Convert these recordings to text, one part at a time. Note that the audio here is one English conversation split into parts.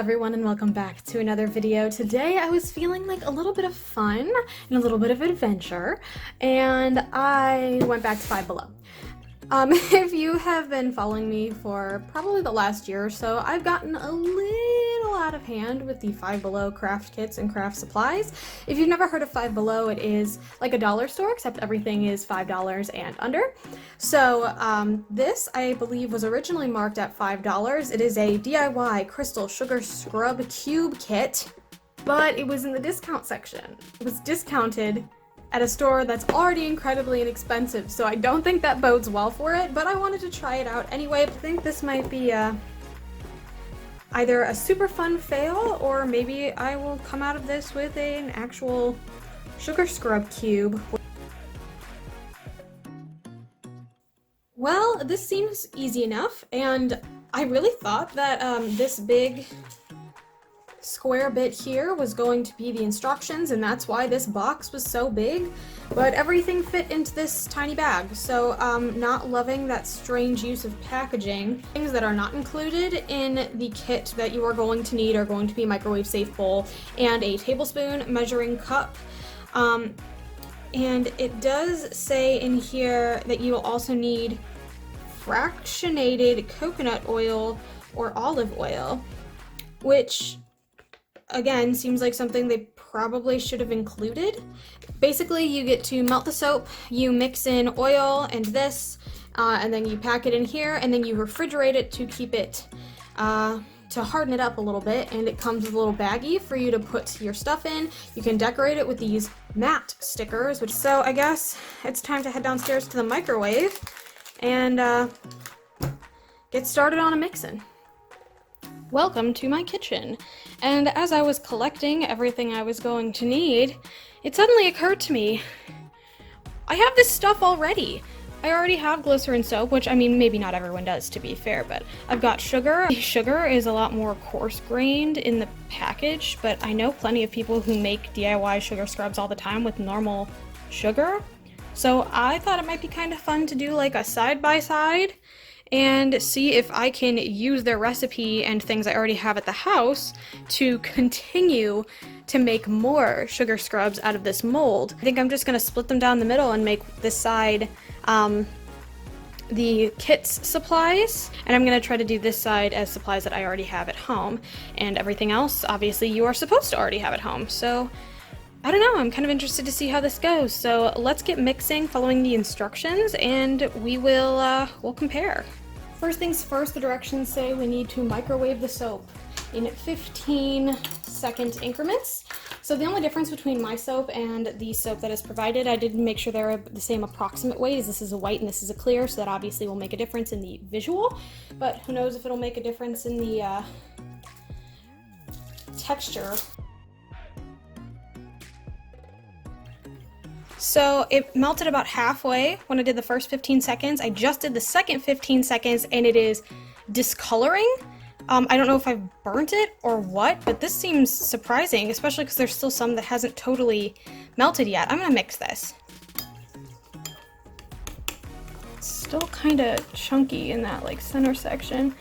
everyone, and welcome back to another video. Today I was feeling like a little bit of fun and a little bit of adventure, and I went back to Five Below. If you have been following me for probably the last year or so, I've gotten a little out of hand with the Five Below craft kits and craft supplies. If you've never heard of Five Below, it is like a dollar store, except everything is $5 and under. So this, I believe, was originally marked at $5. It is a DIY crystal sugar scrub cube kit, but it was in the discount section. It was discounted at a store that's already incredibly inexpensive, so I don't think that bodes well for it, but I wanted to try it out anyway. I think this might be either a super fun fail, or maybe I will come out of this with an actual sugar scrub cube. Well, this seems easy enough, and I really thought that this big square bit here was going to be the instructions, and that's why this box was so big, but everything fit into this tiny bag. So not loving that strange use of packaging. Things that are not included in the kit that you are going to need are going to be a microwave safe bowl and a tablespoon measuring cup. And it does say in here that you will also need fractionated coconut oil or olive oil, which again seems like something they probably should have included. Basically, you get to melt the soap, you mix in oil and this, and then you pack it in here, and then you refrigerate it to keep it, to harden it up a little bit, and it comes with a little baggie for you to put your stuff in. You can decorate it with these matte stickers, so I guess it's time to head downstairs to the microwave and get started on a mixin'. Welcome to my kitchen, and as I was collecting everything I was going to need, it suddenly occurred to me, I have this stuff already. I already have glycerin soap, which, I mean, maybe not everyone does, to be fair, but I've got sugar. Sugar is a lot more coarse-grained in the package, but I know plenty of people who make DIY sugar scrubs all the time with normal sugar, so I thought it might be kind of fun to do like a side-by-side and see if I can use their recipe and things I already have at the house to continue to make more sugar scrubs out of this mold. I think I'm just gonna split them down the middle and make this side the kit's supplies, and I'm gonna try to do this side as supplies that I already have at home, and everything else, obviously, you are supposed to already have at home. So I don't know, I'm kind of interested to see how this goes. So let's get mixing, following the instructions, and we'll compare. First things first, the directions say we need to microwave the soap in 15-second increments. So the only difference between my soap and the soap that is provided, I did make sure they're the same approximate weight, as this is a white and this is a clear, so that obviously will make a difference in the visual, but who knows if it'll make a difference in the texture. So it melted about halfway when I did the first 15 seconds. I just did the second 15 seconds and it is discoloring. I don't know if I've burnt it or what, but this seems surprising, especially because there's still some that hasn't totally melted yet. I'm gonna mix this. It's still kind of chunky in that like center section,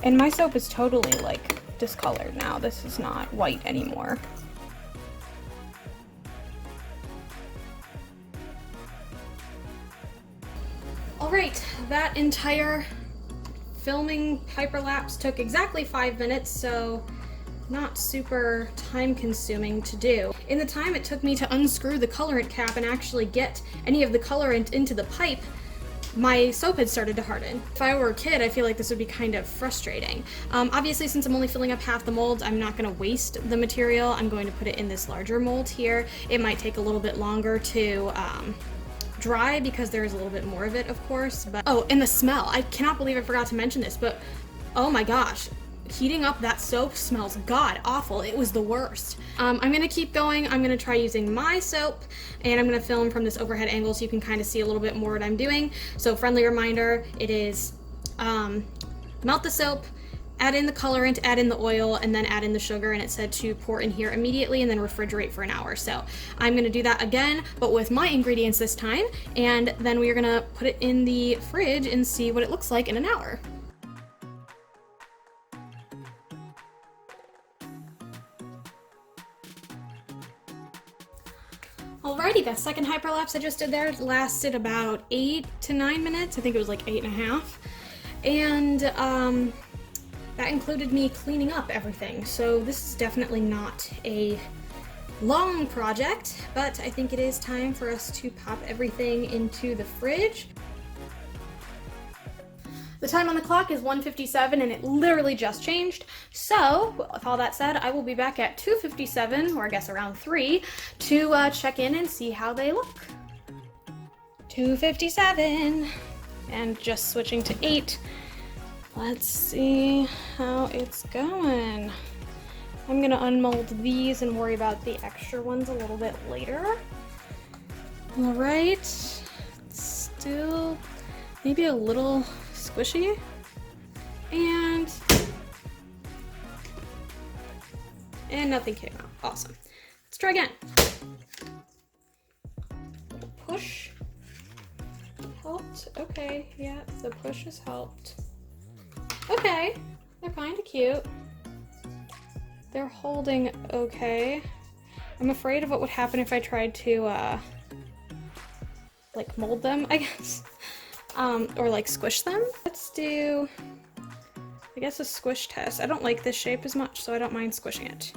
and my soap is totally like discolored now. This is not white anymore. Alright, that entire filming hyperlapse took exactly 5 minutes, so not super time consuming to do. In the time it took me to unscrew the colorant cap and actually get any of the colorant into the pipe, my soap had started to harden. If I were a kid, I feel like this would be kind of frustrating. Obviously, since I'm only filling up half the mold, I'm not going to waste the material. I'm going to put it in this larger mold here. It might take a little bit longer to dry because there is a little bit more of it, of course, but oh, and the smell. I cannot believe I forgot to mention this, but oh my gosh, heating up that soap smells god awful. It was the worst. I'm gonna keep going. I'm gonna try using my soap, and I'm gonna film from this overhead angle so you can kind of see a little bit more what I'm doing. So friendly reminder, it is melt the soap, add in the colorant, add in the oil, and then add in the sugar, and it said to pour in here immediately and then refrigerate for an hour. So I'm gonna do that again, but with my ingredients this time, and then we are gonna put it in the fridge and see what it looks like in an hour. Alrighty, that second hyperlapse I just did there lasted about 8 to 9 minutes. I think it was like 8.5. And that included me cleaning up everything. So this is definitely not a long project, but I think it is time for us to pop everything into the fridge. The time on the clock is 1:57 and it literally just changed. So, with all that said, I will be back at 2:57, or I guess around 3, to check in and see how they look. 2:57, and just switching to 8. Let's see how it's going. I'm gonna unmold these and worry about the extra ones a little bit later. All right, still maybe a little squishy, and nothing came out. Awesome. Let's try again. Little push helped. Okay, yeah, the push has helped. Okay, they're kind of cute. They're holding okay. I'm afraid of what would happen if I tried to like mold them, I guess. Or like squish them. Let's do, I guess, a squish test. I don't like this shape as much, so I don't mind squishing it.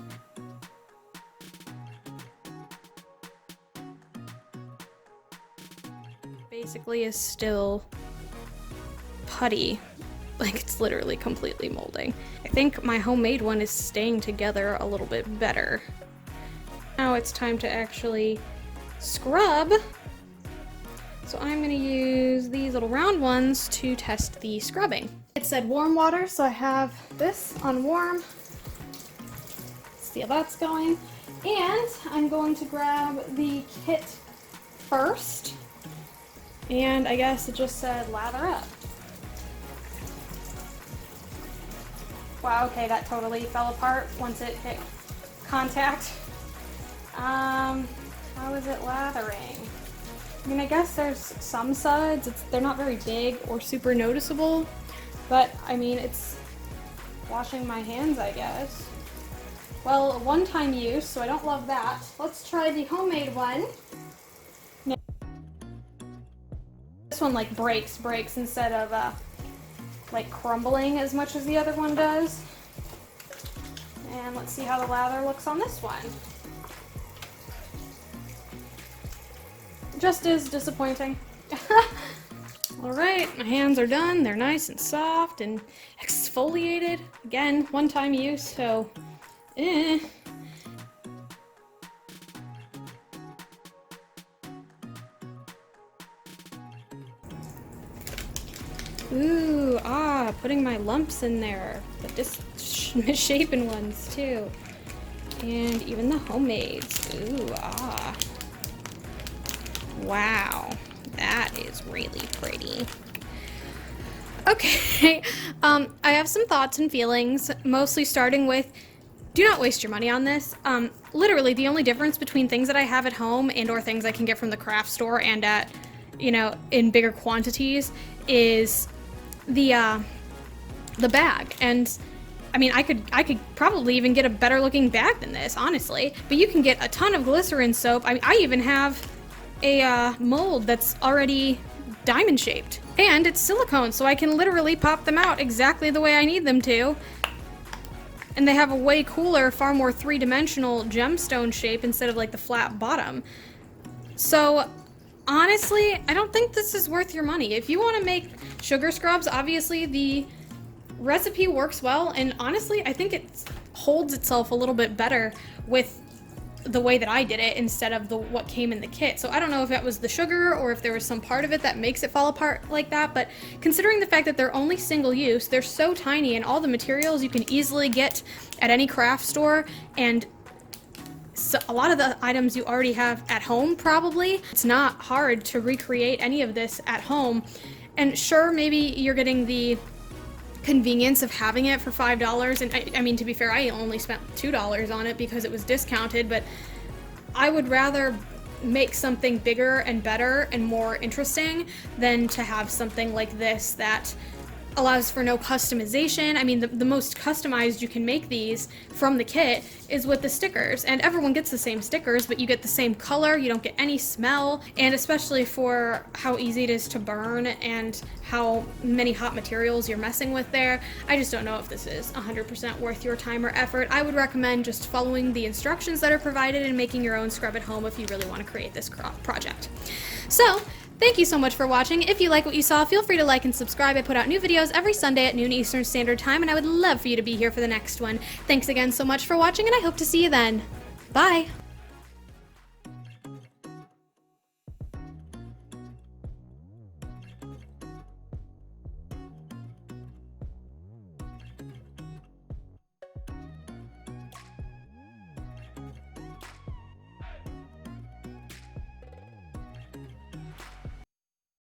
Basically is still putty. Like, it's literally completely molding. I think my homemade one is staying together a little bit better. Now it's time to actually scrub. So I'm gonna use these little round ones to test the scrubbing. It said warm water, so I have this on warm. See how that's going. And I'm going to grab the kit first. And I guess it just said lather up. Wow, okay, that totally fell apart once it hit contact. How is it lathering? I mean, I guess there's some sides, they're not very big or super noticeable, but I mean, it's washing my hands, I guess. Well, one-time use, so I don't love that. Let's try the homemade one. This one like breaks instead of like crumbling as much as the other one does. And let's see how the lather looks on this one. Just as disappointing. Alright, my hands are done. They're nice and soft and exfoliated. Again, one-time use, so Ooh, putting my lumps in there. The misshapen ones too. And even the homemades. Ooh, Wow, that is really pretty. Okay, I have some thoughts and feelings, mostly starting with, do not waste your money on this. Literally, the only difference between things that I have at home and or things I can get from the craft store and at, you know, in bigger quantities is the bag. And I mean, I could probably even get a better looking bag than this, honestly. But you can get a ton of glycerin soap. I mean, I even have a mold that's already diamond shaped, and it's silicone, so I can literally pop them out exactly the way I need them to, and they have a way cooler, far more three-dimensional gemstone shape instead of like the flat bottom. So honestly, I don't think this is worth your money. If you want to make sugar scrubs, obviously the recipe works well, and honestly I think it holds itself a little bit better with the way that I did it instead of what came in the kit. So I don't know if that was the sugar or if there was some part of it that makes it fall apart like that, but considering the fact that they're only single use, they're so tiny, and all the materials you can easily get at any craft store, and so a lot of the items you already have at home probably. It's not hard to recreate any of this at home. And sure, maybe you're getting the convenience of having it for $5, and I mean, to be fair, I only spent $2 on it because it was discounted, but I would rather make something bigger and better and more interesting than to have something like this that allows for no customization. I mean, the most customized you can make these from the kit is with the stickers, and everyone gets the same stickers, but you get the same color, you don't get any smell, and especially for how easy it is to burn and how many hot materials you're messing with there, I just don't know if this is 100% worth your time or effort. I would recommend just following the instructions that are provided and making your own scrub at home if you really want to create this project. So, thank you so much for watching. If you like what you saw, feel free to like and subscribe. I put out new videos every Sunday at noon Eastern Standard Time, and I would love for you to be here for the next one. Thanks again so much for watching, and I hope to see you then. Bye!